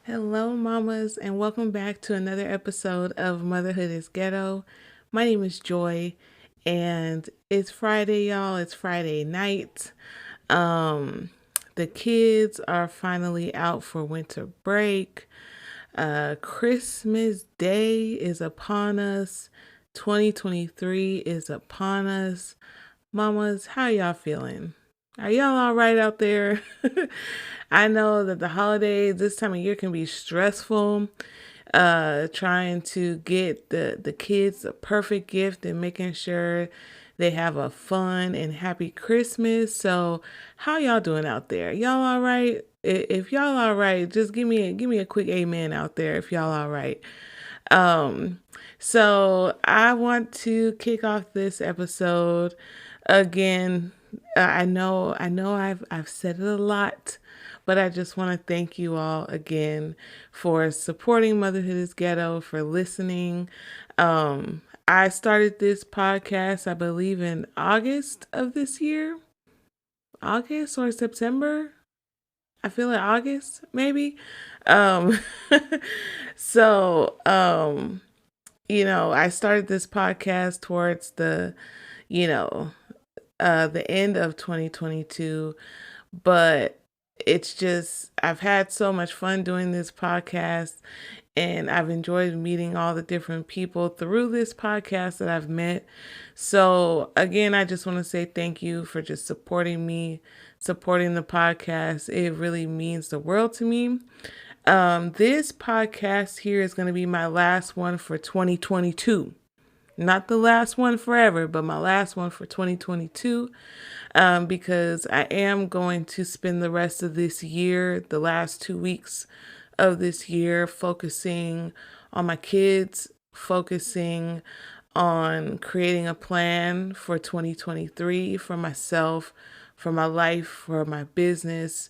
Hello, mamas, and welcome back to another episode of Motherhood is Ghetto. My name is Joy, and it's Friday, y'all. It's Friday night. Um, the kids are finally out for winter break. Christmas Day is upon us. 2023 is upon us. Mamas, how y'all feeling? Are y'all all right out there? I know that the holidays this time of year can be stressful. Trying to get the kids a perfect gift and making sure they have a fun and happy Christmas. So, how y'all doing out there? Y'all all right? If y'all all right, just give me a quick amen out there if y'all all right. Um, so I want to kick off this episode again. I know I've said it a lot, but I just want to thank you all again for supporting Motherhood is Ghetto, for listening. I started this podcast, I believe, in August of this year. August or September? I feel like August, maybe. Um, so, I started this podcast towards you know, the end of 2022, but it's just, I've had so much fun doing this podcast, and I've enjoyed meeting all the different people through this podcast that I've met. So, again, I just want to say thank you for just supporting me, supporting the podcast. It really means the world to me. This podcast here is going to be my last one for 2022. Not the last one forever, but my last one for 2022, because I am going to spend the rest of this year, the last 2 weeks of this year, focusing on my kids, focusing on creating a plan for 2023 for myself, for my life, for my business,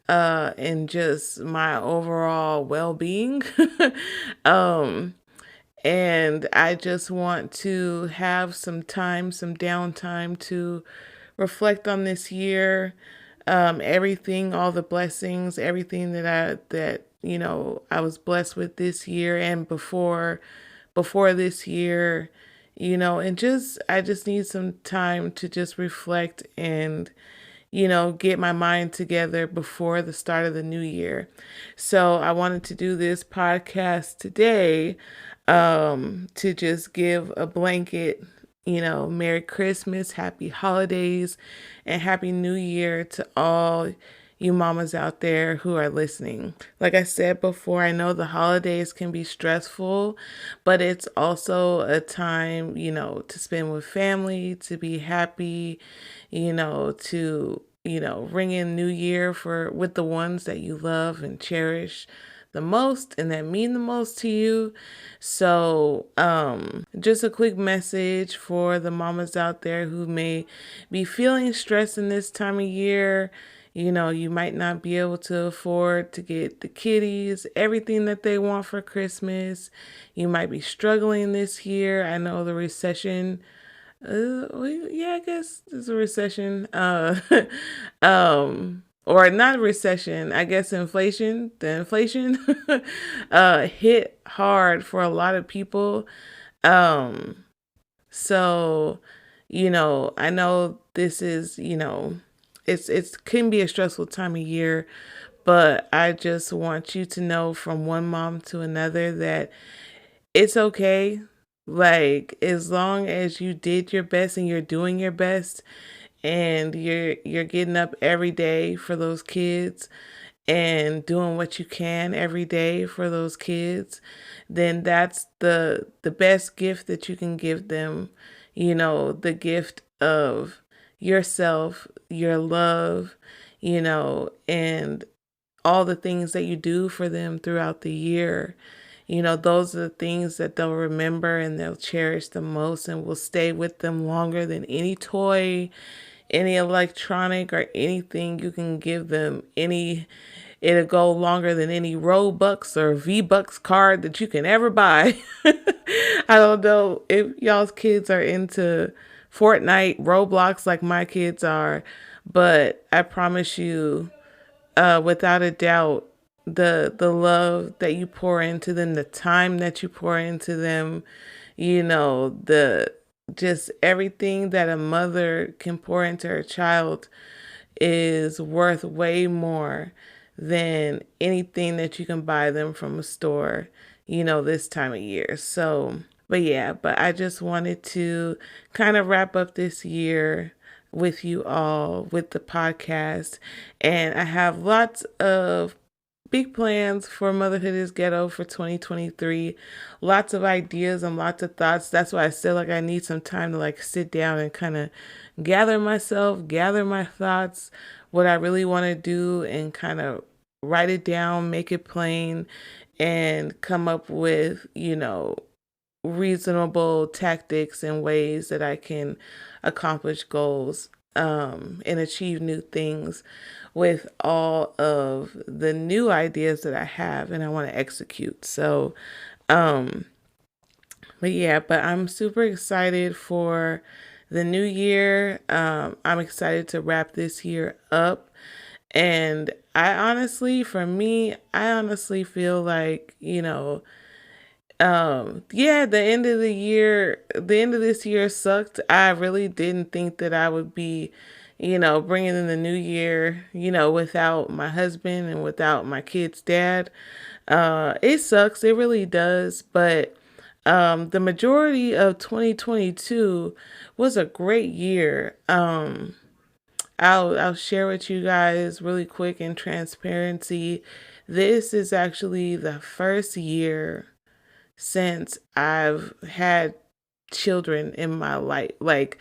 and just my overall well-being. um, and I just want to have some time, some downtime to reflect on this year, everything, all the blessings, everything that I was blessed with this year and before this year, and I just need some time to just reflect and get my mind together before the start of the new year. So I wanted to do this podcast today, to just give a blanket, Merry Christmas, Happy Holidays, and Happy New Year to all you mamas out there who are listening. Like I said before, I know the holidays can be stressful, but it's also a time, to spend with family, to be happy, to ring in New Year with the ones that you love and cherish the most and that mean the most to you. So, just a quick message for the mamas out there who may be feeling stressed in this time of year. You might not be able to afford to get the kiddies everything that they want for Christmas. You might be struggling this year. I know the recession. Yeah, I guess there's a recession. Or not a recession. I guess inflation. The inflation, hit hard for a lot of people. Um, so, I know this is, it's can be a stressful time of year, but I just want you to know from one mom to another that it's okay. Like, as long as you did your best and you're doing your best and you're getting up every day for those kids and doing what you can every day for those kids, then that's the best gift that you can give them, the gift of yourself, your love, and all the things that you do for them throughout the year. Those are the things that they'll remember and they'll cherish the most and will stay with them longer than any toy, any electronic, or anything you can give them. It'll go longer than any Robux or V-Bucks card that you can ever buy. I don't know if y'all's kids are into Fortnite, Roblox like my kids are, but I promise you, without a doubt, the love that you pour into them, the time that you pour into them, the just everything that a mother can pour into her child is worth way more than anything that you can buy them from a store, this time of year. So, but yeah, but I just wanted to kind of wrap up this year with you all with the podcast. And I have lots of big plans for Motherhood is Ghetto for 2023. Lots of ideas and lots of thoughts. That's why I feel like I need some time to like sit down and kind of gather myself, gather my thoughts, what I really want to do, and kind of write it down, make it plain, and come up with, reasonable tactics and ways that I can accomplish goals and achieve new things with all of the new ideas that I have and I want to execute. So, um, but yeah, but I'm super excited for the new year. I'm excited to wrap this year up. And for me, I honestly feel like, yeah, the end of this year sucked. I really didn't think that I would be, bringing in the new year, without my husband and without my kid's dad. It sucks. It really does. But the majority of 2022 was a great year. I'll share with you guys really quick in transparency. This is actually the first year since I've had children in my life, like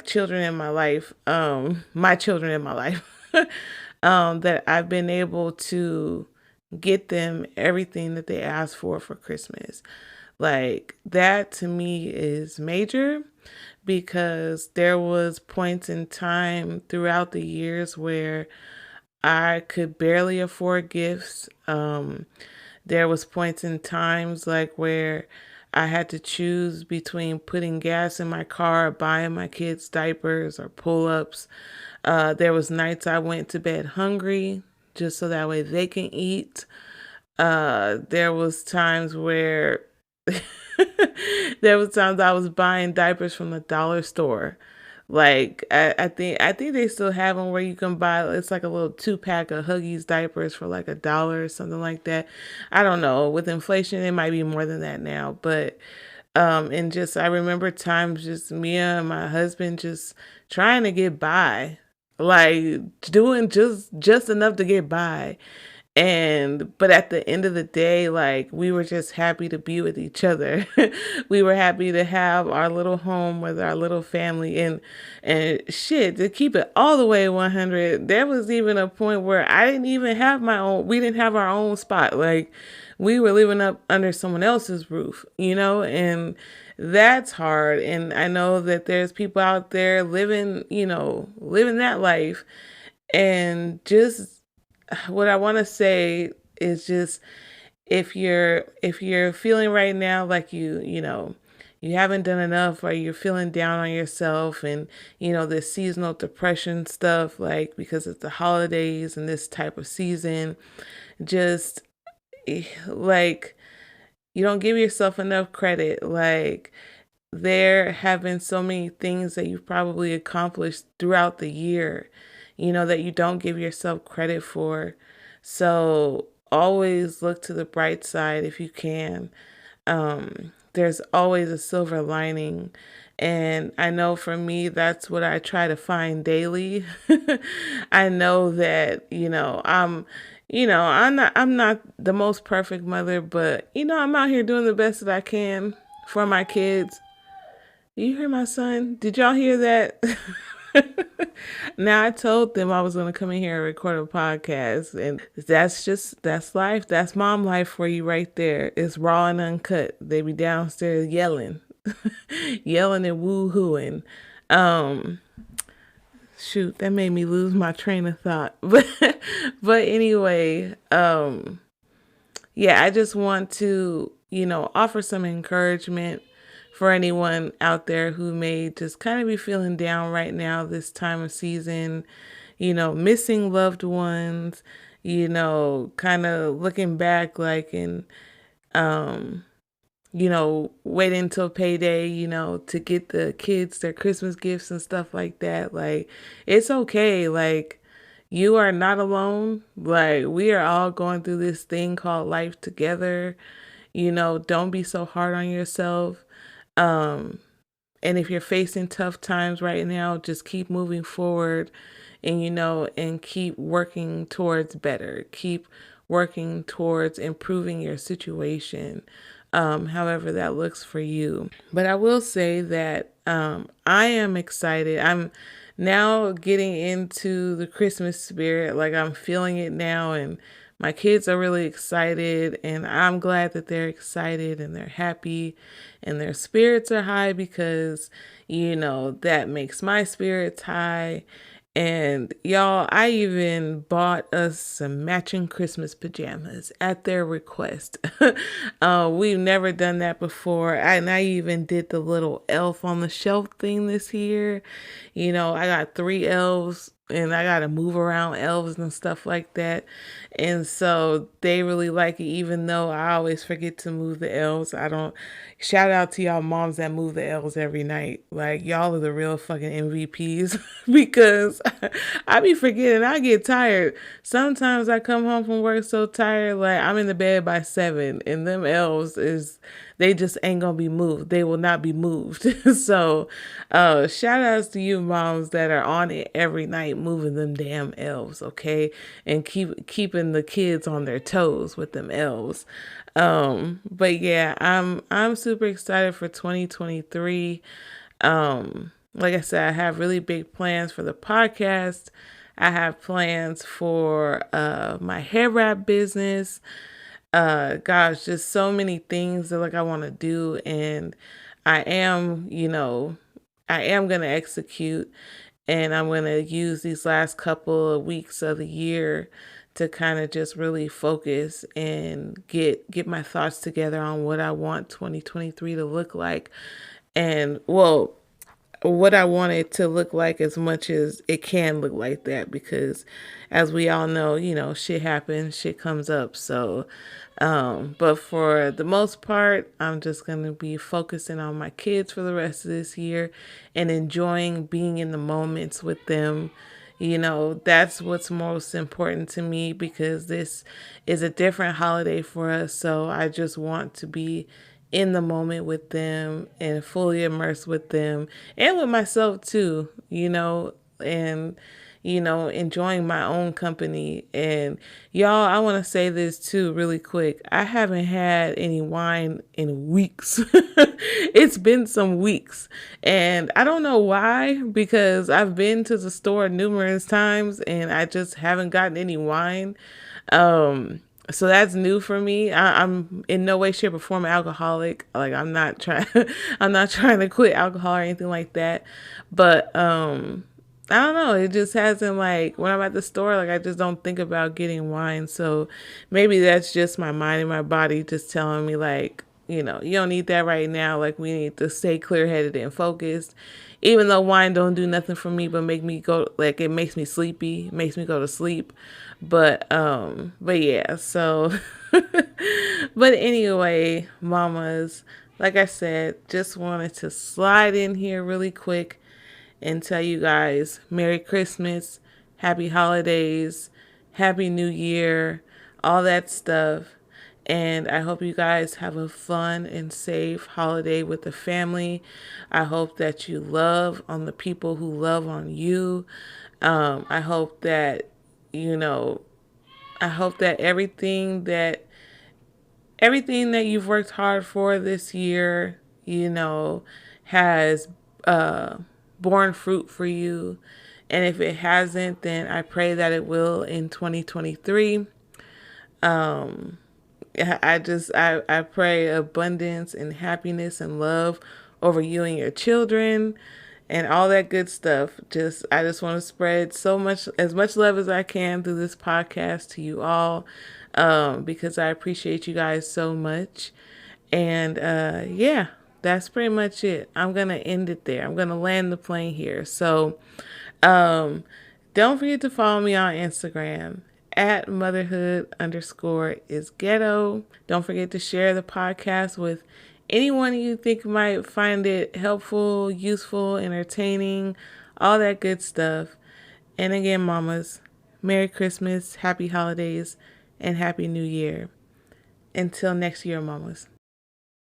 children in my life, my children in my life, that I've been able to get them everything that they asked for Christmas. Like that to me is major because there was points in time throughout the years where I could barely afford gifts. There was points in times like where I had to choose between putting gas in my car, buying my kids diapers or pull-ups. There was nights I went to bed hungry just so that way they can eat. There was times where there was times I was buying diapers from the dollar store. Like I think they still have them where you can buy, it's like a little 2 pack of Huggies diapers for like $1 or something like that. I don't know. With inflation, it might be more than that now. But and just I remember times just me and my husband just trying to get by, like doing just enough to get by. And but at the end of the day, like we were just happy to be with each other. We were happy to have our little home with our little family, and shit, to keep it all the way 100, there was even a point where I didn't even have my own, we didn't have our own spot. Like we were living up under someone else's roof, and that's hard. And I know that there's people out there living, living that life. And just what I want to say is just if you're feeling right now like you haven't done enough, or you're feeling down on yourself, and this seasonal depression stuff, like because it's the holidays and this type of season, just like you don't give yourself enough credit. Like there have been so many things that you've probably accomplished throughout the year, that you don't give yourself credit for. So always look to the bright side if you can. There's always a silver lining. And I know for me, that's what I try to find daily. I know that, I'm not the most perfect mother, but I'm out here doing the best that I can for my kids. Do you hear my son? Did y'all hear that? Now I told them I was going to come in here and record a podcast, and that's life. That's mom life for you right there. It's raw and uncut. They be downstairs yelling, yelling and woo-hooing. Um, Shoot, that made me lose my train of thought. But anyway, yeah, I just want to, offer some encouragement for anyone out there who may just kind of be feeling down right now this time of season, missing loved ones, kind of looking back, like, and, um, waiting until payday, to get the kids their Christmas gifts and stuff like that. Like, it's okay. Like, you are not alone. Like, we are all going through this thing called life together. Don't be so hard on yourself. Um, and if you're facing tough times right now, just keep moving forward and, and keep working towards better. Keep working towards improving your situation, however that looks for you. But I will say that I am excited. I'm now getting into the Christmas spirit. Like, I'm feeling it now, and my kids are really excited, and I'm glad that they're excited and they're happy and their spirits are high because, that makes my spirits high. And y'all, I even bought us some matching Christmas pajamas at their request. We've never done that before. And I even did the little elf on the shelf thing this year. I got 3 elves and I got to move around elves and stuff like that. And so they really like it, even though I always forget to move the elves. I don't shout out to y'all moms that move the elves every night. Like, y'all are the real fucking MVPs because I be forgetting. I get tired. Sometimes I come home from work so tired, like I'm in the bed by 7, and them elves they just ain't gonna be moved. They will not be moved. So, shout outs to you moms that are on it every night moving them damn elves, okay? And keeping the kids on their toes with them elves. But yeah, I'm super excited for 2023. Like I said, I have really big plans for the podcast. I have plans for my hair wrap business. Gosh, just so many things that like I want to do, and I am, I am gonna execute, and I'm gonna use these last couple of weeks of the year to kind of just really focus and get my thoughts together on what I want 2023 to look like. And well, what I want it to look like as much as it can look like that, because as we all know, shit happens, shit comes up. So, but for the most part, I'm just going to be focusing on my kids for the rest of this year and enjoying being in the moments with them. That's what's most important to me because this is a different holiday for us. So I just want to be in the moment with them and fully immersed with them and with myself too, and enjoying my own company. And y'all, I want to say this too really quick. I haven't had any wine in weeks. It's been some weeks, and I don't know why, because I've been to the store numerous times and I just haven't gotten any wine. So that's new for me. I'm in no way, shape, or form an alcoholic. Like, I'm not trying, I'm not trying to quit alcohol or anything like that. But I don't know. It just hasn't, like, when I'm at the store, like, I just don't think about getting wine. So maybe that's just my mind and my body just telling me, like, you don't need that right now. Like, we need to stay clear headed and focused. Even though wine don't do nothing for me but make me go, like, it makes me sleepy, makes me go to sleep. But yeah, so but anyway, mamas, like I said, just wanted to slide in here really quick and tell you guys Merry Christmas, Happy Holidays, Happy New Year, all that stuff. And I hope you guys have a fun and safe holiday with the family. I hope that you love on the people who love on you. I hope that, you know, I hope that everything that you've worked hard for this year, has uh, borne fruit for you. And if it hasn't, then I pray that it will in 2023. Um, I pray abundance and happiness and love over you and your children and all that good stuff. I just want to spread as much love as I can through this podcast to you all, because I appreciate you guys so much. And yeah, that's pretty much it. I'm gonna end it there. I'm gonna land the plane here. So um, don't forget to follow me on Instagram at motherhood_is ghetto. Don't forget to share the podcast with anyone you think might find it helpful, useful, entertaining, all that good stuff. And again, mamas, Merry Christmas, Happy Holidays, and Happy New Year. Until next year, mamas.